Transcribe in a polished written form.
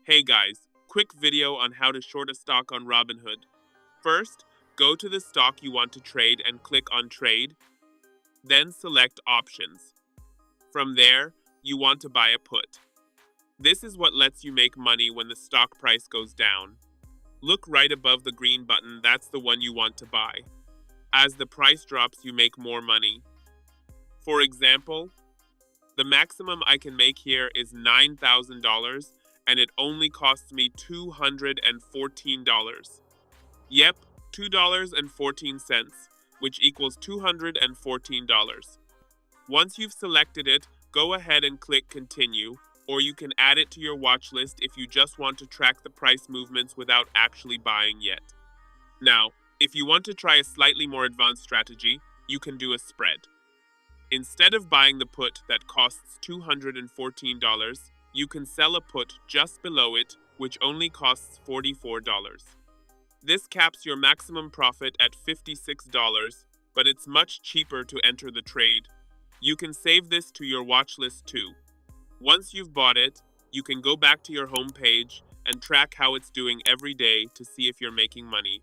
Hey guys, quick video on how to short a stock on Robinhood. First, go to the stock you want to trade and click on Trade, then select Options. From there, you want to buy a put. This is what lets you make money when the stock price goes down. Look right above the green button, that's the one you want to buy. As the price drops, you make more money. For example, the maximum I can make here is $9,000, and it only costs me $214. Yep, $2.14, which equals $214. Once you've selected it, go ahead and click Continue, or you can add it to your watch list if you just want to track the price movements without actually buying yet. Now, if you want to try a slightly more advanced strategy, you can do a spread. Instead of buying the put that costs $214, you can sell a put just below it, which only costs $44. This caps your maximum profit at $56, but it's much cheaper to enter the trade. You can save this to your watch list too. Once you've bought it, you can go back to your home page and track how it's doing every day to see if you're making money.